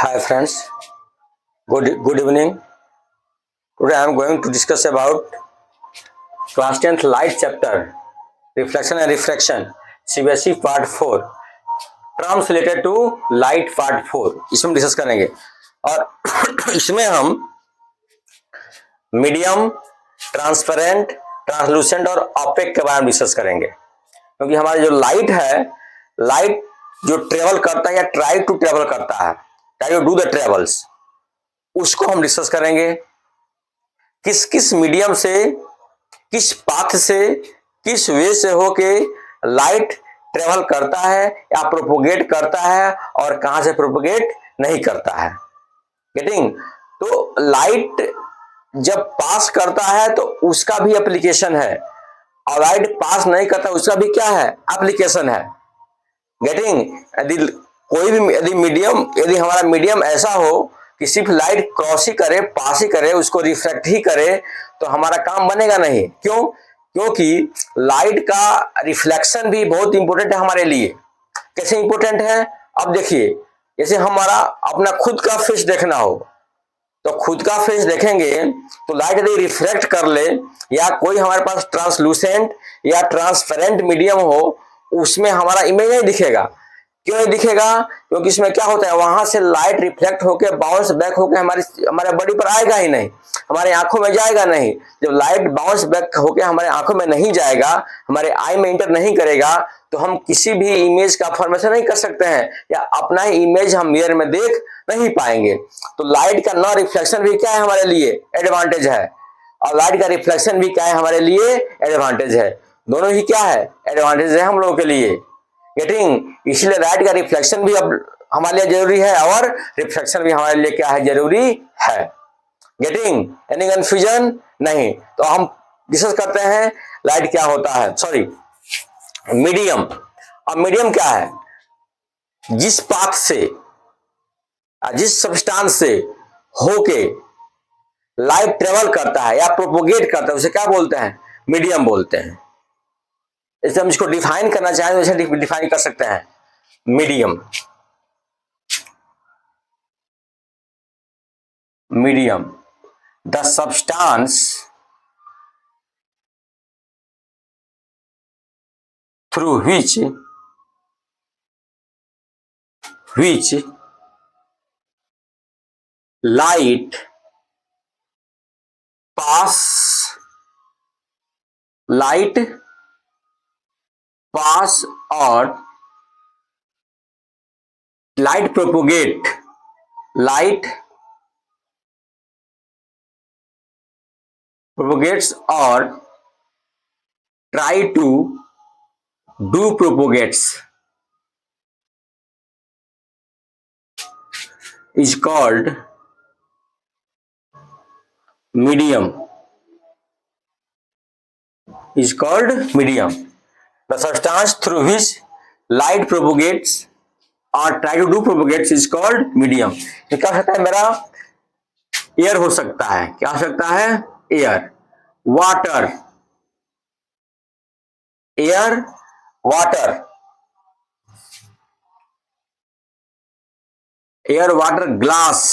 Hi friends, good evening. Today I am going to discuss about class 10th light chapter reflection and refraction CBSE part 4 terms related to light part 4 इसमें discuss करेंगे और इसमें हम medium, transparent, translucent और opaque के बारे में discuss करेंगे क्योंकि हमारी जो लाइट है, लाइट जो ट्रेवल करता है या ट्राई टू ट्रेवल करता है, try to do the travels, उसको हम डिस्कस करेंगे। किस किस मीडियम से, किस पाथ से, किस वे से होके लाइट ट्रेवल करता है या प्रोपोगेट करता है और कहां से प्रोपोगेट नहीं करता है। गेटिंग? तो लाइट जब पास करता है तो उसका भी एप्लीकेशन है और लाइट पास नहीं करता उसका भी क्या है, एप्लीकेशन है। गेटिंग? यदि कोई भी यदि हमारा मीडियम ऐसा हो कि सिर्फ लाइट क्रॉस ही करे, पास ही करे, उसको रिफ्लेक्ट ही करे तो हमारा काम बनेगा नहीं। क्यों? क्योंकि लाइट का रिफ्लेक्शन भी बहुत इंपॉर्टेंट है हमारे लिए। कैसे इंपॉर्टेंट है? अब देखिए, जैसे हमारा अपना खुद का फेस देखना हो तो खुद का फेस देखेंगे तो लाइट यदि रिफ्लेक्ट कर ले या कोई हमारे पास ट्रांसलूसेंट या ट्रांसपेरेंट मीडियम हो, उसमें हमारा इमेज नहीं दिखेगा। क्यों नहीं दिखेगा? क्योंकि इसमें क्या होता है, वहां से लाइट रिफ्लेक्ट होकर बाउंस बैक होकर हमारे बॉडी पर आएगा ही नहीं, हमारे आंखों में जाएगा नहीं। जब लाइट बाउंस बैक होकर हमारे आंखों में नहीं जाएगा, हमारे आई में इंटर नहीं करेगा तो हम किसी भी इमेज का फॉर्मेशन नहीं कर सकते हैं या अपना ही इमेज हम मिरर में देख नहीं पाएंगे। तो लाइट का न रिफ्लेक्शन भी क्या है हमारे लिए, एडवांटेज है, और लाइट का रिफ्लेक्शन भी क्या है हमारे लिए, एडवांटेज है। दोनों ही क्या है, एडवांटेज है हम लोगों के लिए। गेटिंग? इसलिए लाइट का रिफ्लेक्शन भी अब हमारे लिए जरूरी है और रिफ्लेक्शन भी हमारे लिए क्या है, जरूरी है। गेटिंग? Any confusion? नहीं। तो हम डिस्कस करते हैं लाइट क्या होता है, सॉरी मीडियम। अब मीडियम क्या है? जिस पाथ से, जिस सब्सटेंस से होके लाइट ट्रेवल करता है या प्रोपोगेट करता है उसे क्या बोलते हैं, मीडियम बोलते हैं। जैसे हम इसको डिफाइन करना चाहें तो इसे डिफाइन कर सकते हैं, medium. Medium, the substance through which light pass और light propagate propagates और try to do propagates is called medium. Is called medium. The substance through which light propagates or try to do propagates is called medium. ये क्या हो सकता है मेरा, air हो सकता है। क्या हो सकता है? Air, water, air, water, air, water, glass,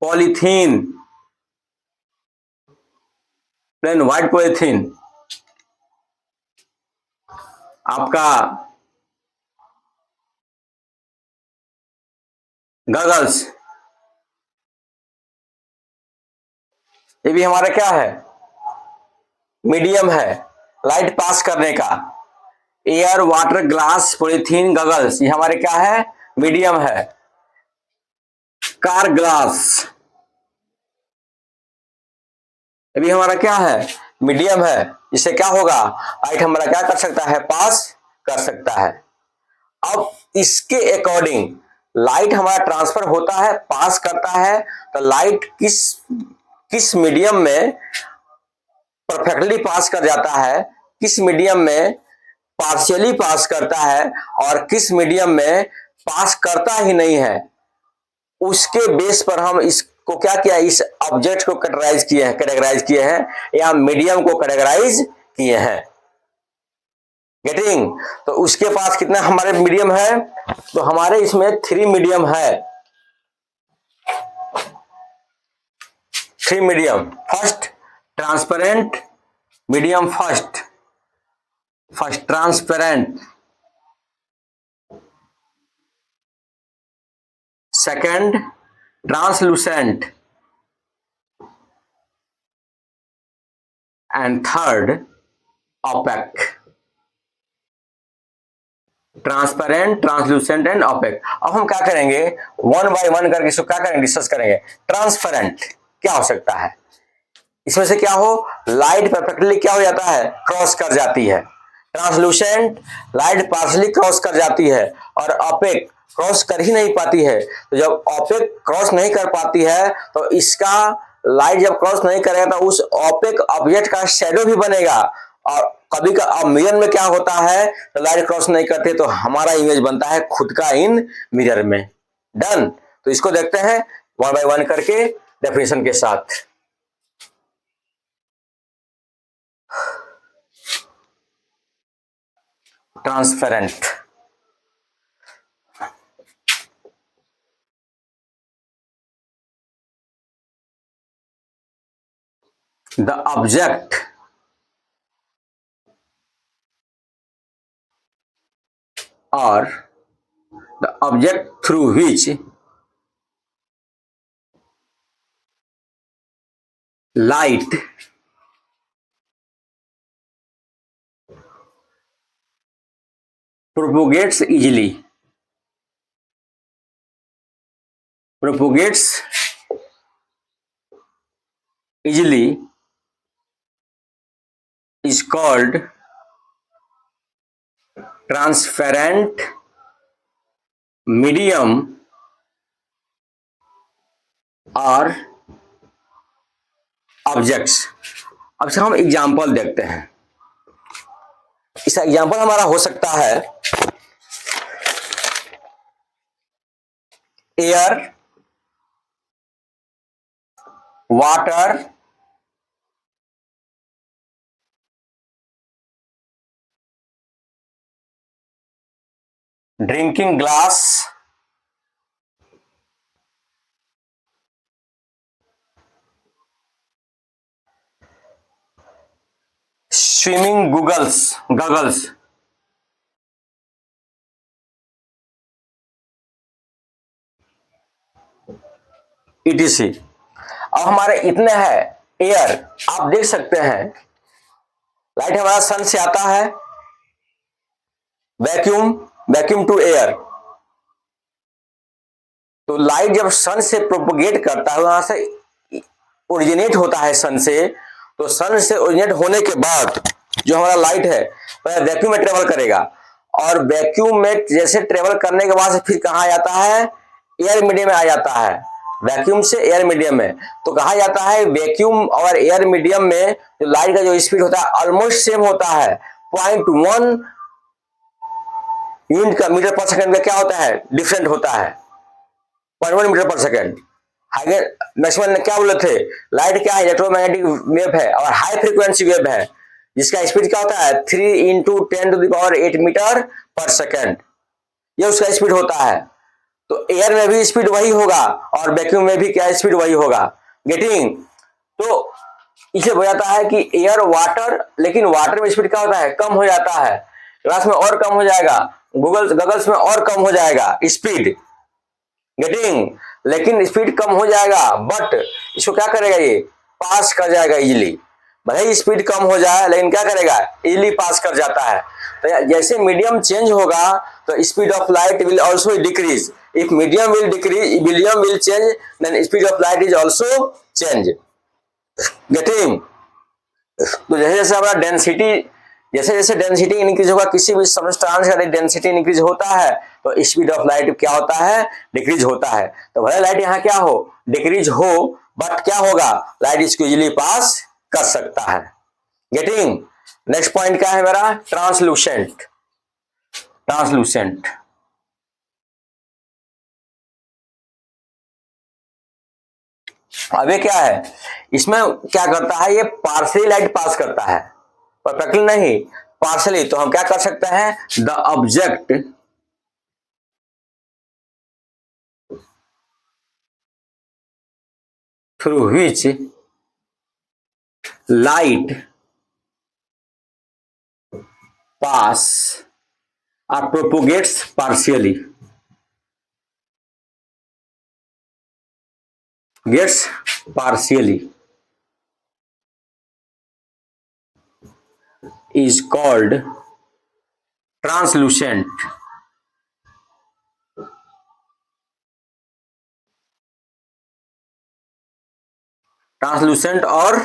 polythene, plain white polythene, आपका गगल्स, ये भी हमारा क्या है, मीडियम है लाइट पास करने का। Air, water, glass, polythene, goggles, ये हमारे क्या है, मीडियम है। कार ग्लास, ये भी हमारा क्या है, मीडियम है। इससे क्या होगा, लाइट हमारा क्या कर सकता है, पास कर सकता है। अब इसके अकॉर्डिंग लाइट हमारा ट्रांसफर होता है, पास करता है, तो लाइट किस मीडियम में परफेक्टली पास कर जाता है, किस मीडियम में पार्शियली पास करता है और किस मीडियम में पास करता ही नहीं है, उसके बेस पर हम इसको क्या किया, इस ऑब्जेक्ट को कैटेगराइज किए हैं या मीडियम को कैटेगराइज किए हैं। गेटिंग। तो उसके पास कितना हमारे मीडियम है, तो हमारे इसमें 3 मीडियम है, 3 medium. First transparent medium, first transparent, second translucent and third opaque. Transparent, translucent and opaque. अब हम क्या करेंगे, वन बाय वन करके इसको क्या करेंगे, डिस्कस करेंगे। ट्रांसपेरेंट क्या हो सकता है, इसमें से क्या हो, लाइट परफेक्टली क्या हो जाता है, क्रॉस कर जाती है। ट्रांसलूसेंट, लाइट पार्शली क्रॉस कर जाती है। और ऑपेक क्रॉस कर ही नहीं पाती है। तो जब ऑपेक क्रॉस नहीं कर पाती है तो इसका लाइट जब क्रॉस नहीं करेगा तो उस ऑपेक ऑब्जेक्ट का शेडो भी बनेगा। और कभी का अब मिरर में क्या होता है, तो लाइट क्रॉस नहीं करते तो हमारा इमेज बनता है खुद का इन मिरर में। डन। तो इसको देखते हैं वन बाय वन करके डेफिनेशन के साथ। Transparent, the object or the object through which light propagates easily, is called transparent medium और ऑब्जेक्ट्स। अब से हम एग्जाम्पल देखते हैं। इसका एग्जाम्पल हमारा हो सकता है air, water, drinking glass, swimming goggles, etc। अब हमारे इतने हैं। एयर, आप देख सकते हैं लाइट हमारा सन से आता है, वैक्यूम टू एयर। तो लाइट जब सन से प्रोपोगेट करता है, वहां से ओरिजिनेट होता है सन से। तो सन से ओरिजिनेट होने के बाद जो हमारा लाइट है वह वैक्यूम में ट्रेवल करेगा। और वैक्यूम में जैसे ट्रेवल करने के बाद से फिर कहा जाता है, एयर मीडियम में आ जाता है। वैक्यूम से एयर मीडियम में, तो कहा जाता है वैक्यूम और एयर मीडियम में जो लाइट का जो स्पीड होता है ऑलमोस्ट सेम होता है। 0.1 यूनिट का मीटर पर सेकंड में क्या होता है, डिफरेंट होता है। 0.1 मीटर पर सेकंड। मैक्सिमम ने क्या बोले थे, लाइट क्या है, इलेक्ट्रोमैग्नेटिक वेव है और हाई फ्रीक्वेंसी वेव है, जिसका स्पीड क्या होता है 3 इंटू 10⁸ मीटर पर सेकंड। ये उसका स्पीड होता है। तो एयर में भी स्पीड वही होगा और वैक्यूम में भी क्या स्पीड वही होगा। गेटिंग। तो इसे हो जाता है कि एयर, वाटर, लेकिन वाटर में स्पीड क्या होता है, कम हो जाता है। ग्लास में और कम हो जाएगा, गगल्स में और कम हो जाएगा स्पीड। गेटिंग। लेकिन स्पीड कम हो जाएगा, बट इसको क्या करेगा, ये पास कर जाएगा इजीली। भले ही स्पीड कम हो जाए लेकिन क्या करेगा, इजीली पास कर जाता है। तो जैसे मीडियम चेंज होगा तो speed of light will also decrease. If medium will decrease, medium will change, then speed of light is also change. Getting. तो जैसे जैसे हमारा डेंसिटी, जैसे जैसे डेंसिटी इंक्रीज होगा, किसी भी सब्सटेंस का डेंसिटी इंक्रीज होता है तो स्पीड ऑफ लाइट क्या होता है, डिक्रीज होता है। तो भले लाइट यहाँ क्या हो, डिक्रीज हो, बट क्या होगा, लाइट इसको इजीली पास कर सकता है। गेटिंग। नेक्स्ट पॉइंट क्या है मेरा, ट्रांसलूसेंट। ट्रांसलूसेंट अब ये क्या है, इसमें क्या करता है, ये पार्शियली लाइट पास करता है, परफेक्टली नहीं, पार्शली, तो हम क्या कर सकते हैं, the object through which light pass or propagates partially, gets partially is called translucent. Translucent और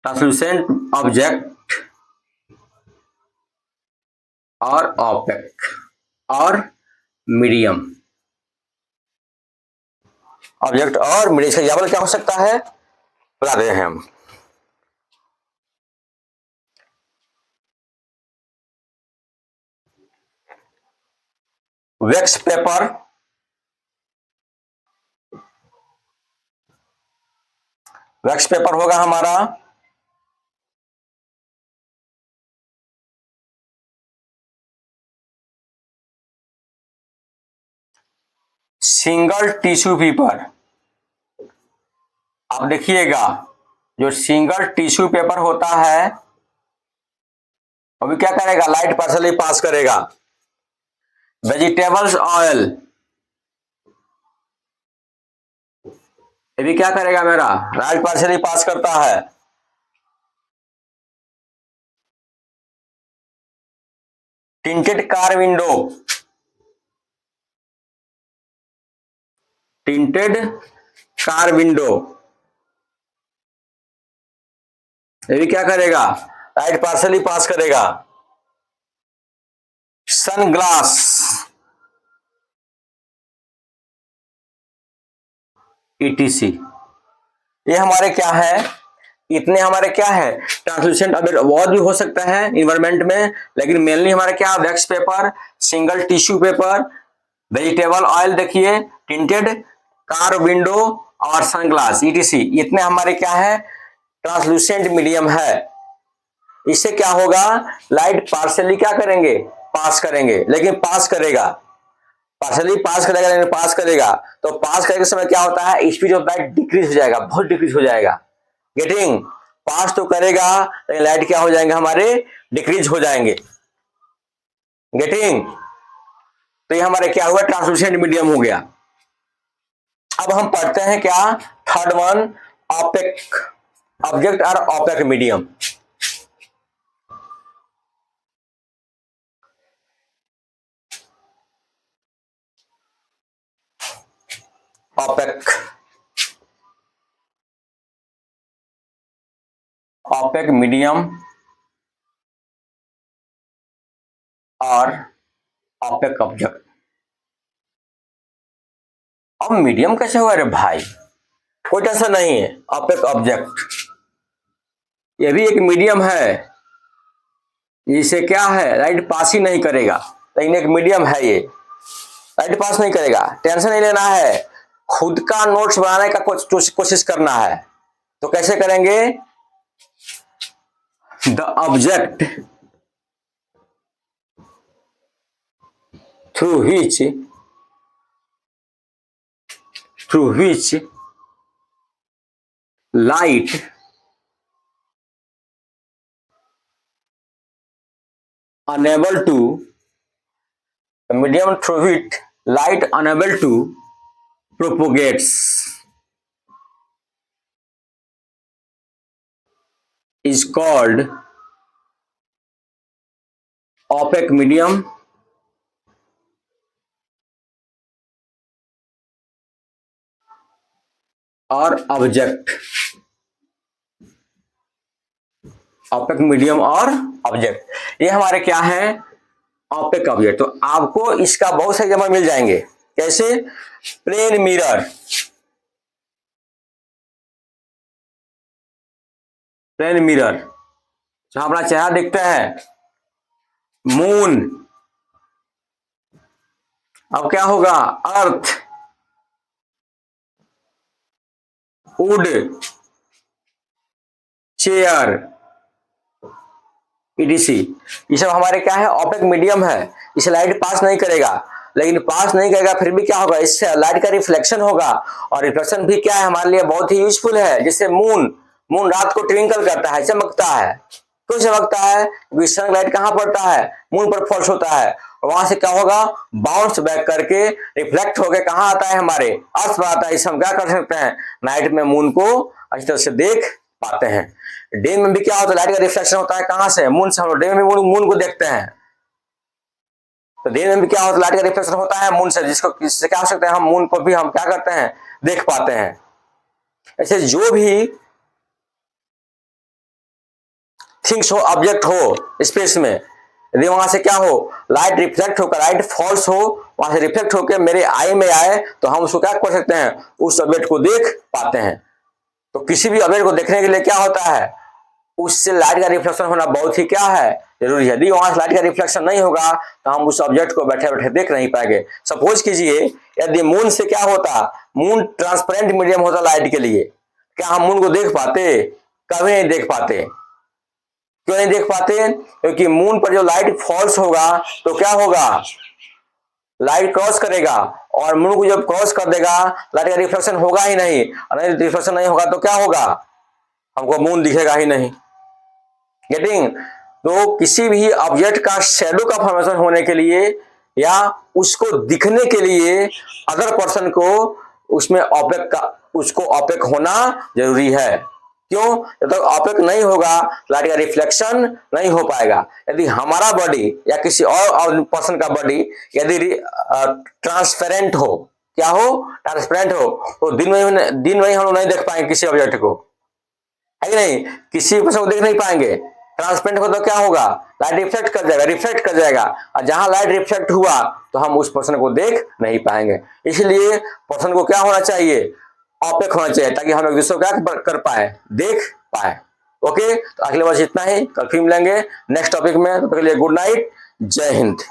ट्रांसलूसेंट ऑब्जेक्ट और ऑपेक और मीडियम, ऑब्जेक्ट और मीडियम। इसका एग्जाम्पल क्या हो सकता है, बता रहे हैं हम। वैक्स पेपर, वैक्स पेपर होगा हमारा सिंगल टिश्यू पेपर। आप देखिएगा जो सिंगल टिश्यू पेपर होता है अभी क्या करेगा, लाइट पार्शली पास करेगा। वेजिटेबल्स ऑयल, ये भी क्या करेगा, मेरा लाइट पार्शली पास करता है। Tinted car window, tinted car window, ये भी क्या करेगा, लाइट पार्शली पास करेगा। सनग्लास, ईटीसी, ये हमारे क्या है, इतने हमारे क्या है ट्रांसलूसेंट। अब और भी हो सकता है इन्वायरमेंट में, लेकिन मेनली हमारे क्या, wax paper, single tissue paper, vegetable oil देखिए, टिंटेड कार विंडो और सनग्लास ईटीसी, इतने हमारे क्या है ट्रांसलूसेंट मीडियम है। इससे क्या होगा, लाइट पार्शियली क्या करेंगे, पास करेंगे, लेकिन पास करेगा, पार्शियली पास करेगा लेकिन पास करेगा। तो पास करने के समय क्या होता है, स्पीड ऑफ लाइट डिक्रीज हो जाएगा, बहुत डिक्रीज हो जाएगा। गेटिंग, पास तो करेगा लेकिन लाइट क्या हो जाएंगे हमारे, डिक्रीज हो जाएंगे। गेटिंग, तो ये हमारे क्या हुआ, ट्रांसलूसेंट मीडियम हो गया। अब हम पढ़ते हैं क्या, थर्ड वन, ऑपेक ऑब्जेक्ट और opaque medium. Opaque, opaque medium और ऑपेक ऑब्जेक्ट। अब मीडियम कैसे हुआ रे भाई, कोई टेंशन नहीं है। ऑपेक ऑब्जेक्ट ये भी एक मीडियम है, जिसे क्या है, लाइट पास ही नहीं करेगा, लेकिन एक मीडियम है ये, लाइट पास नहीं करेगा। टेंशन नहीं लेना है, खुद का नोट्स बनाने का कोशिश करना है। तो कैसे करेंगे, the object through which light unable to, the medium through which light unable to propagates is called opaque medium और ऑब्जेक्ट। ऑपेक मीडियम और ऑब्जेक्ट, ये हमारे क्या है, ऑपेक ऑब्जेक्ट। तो आपको इसका बहुत सारे एग्जांपल मिल जाएंगे। कैसे, प्लेन मिरर, प्लेन मिरर जहां अपना चेहरा दिखता है, मून, अब क्या होगा, अर्थ, वुड, चेयर, EDC, ये सब हमारे क्या है, ऑपेक मीडियम है, इसे लाइट पास नहीं करेगा। लेकिन पास नहीं करेगा फिर भी क्या होगा, इससे लाइट का रिफ्लेक्शन होगा, और रिफ्लेक्शन भी क्या है हमारे लिए बहुत ही यूजफुल है। जैसे मून रात को ट्विंकल करता है, चमकता है। क्यों चमकता है, क्योंकि सनलाइट कहाँ पड़ता है, मून पर फॉल्स होता है, और वहां से क्या होगा, बाउंस बैक करके रिफ्लेक्ट होकर कहाँ आता है, हमारे अर्थ पर आता है। इसे हम क्या कर सकते हैं, नाइट में मून को अच्छी तरह से देख पाते हैं। डे में भी क्या होता है, लाइट का रिफ्लेक्शन होता है कहां से, मून से। हम डे में मून को देखते हैं, तो डे में भी क्या होता है, लाइट का रिफ्लेक्शन होता है मून से, जिससे क्या हो सकता है, हम मून को भी हम क्या करते हैं, देख पाते हैं। ऐसे जो भी थिंग्स हो, ऑब्जेक्ट हो स्पेस में, यदि वहां से क्या हो, लाइट रिफ्लेक्ट होकर, लाइट फॉल्स हो, वहां से रिफ्लेक्ट होकर मेरे आई में आए, तो हम उसको क्या कर सकते हैं, उस ऑब्जेक्ट को देख पाते हैं। तो किसी भी ऑब्जेक्ट को देखने के लिए क्या होता है, उससे लाइट का रिफ्लेक्शन होना बहुत ही क्या है, जरूरी है। यदि वहां से लाइट का रिफ्लेक्शन नहीं होगा तो हम उस ऑब्जेक्ट को बैठे बैठे देख नहीं पाएंगे। सपोज कीजिए यदि मून से क्या होता, मून ट्रांसपेरेंट मीडियम होता लाइट के लिए, क्या हम मून को देख पाते, कभी नहीं देख पाते। क्यों नहीं देख पाते, क्योंकि मून पर जो लाइट फॉल्स होगा तो क्या होगा, लाइट क्रॉस करेगा, और मून को जब क्रॉस कर देगा लाइट का रिफ्लेक्शन होगा ही नहीं, और रिफ्लेक्शन नहीं होगा तो क्या होगा, हमको मून दिखेगा ही नहीं। गेटिंग। तो किसी भी ऑब्जेक्ट का शैडो का फॉर्मेशन होने के लिए या उसको दिखने के लिए अदर पर्सन को उसमें उसको ऑपेक होना जरूरी है। क्यों, जब तक ऑपेक नहीं होगा लाइट का रिफ्लेक्शन नहीं हो पाएगा। यदि हमारा बॉडी या किसी और पर्सन का बॉडी यदि ट्रांसपेरेंट हो, क्या हो, ट्रांसपेरेंट हो, तो दिन में हम लोग नहीं देख पाएंगे किसी ऑब्जेक्ट को, है कि नहीं, किसी पर्सन को देख नहीं पाएंगे। ट्रांसपेरेंट हो तो क्या होगा, लाइट रिफ्लेक्ट कर जाएगा, और जहां लाइट रिफ्लेक्ट हुआ तो हम उस पर्सन को देख नहीं पाएंगे। इसलिए पर्सन को क्या होना चाहिए, ऑपेक होना चाहिए, ताकि हम एक दूसरे को क्या कर पाए, देख पाए। ओके, तो अगले बार इतना ही, कल फिर मिलेंगे नेक्स्ट टॉपिक में। तो गुड नाइट, जय हिंद।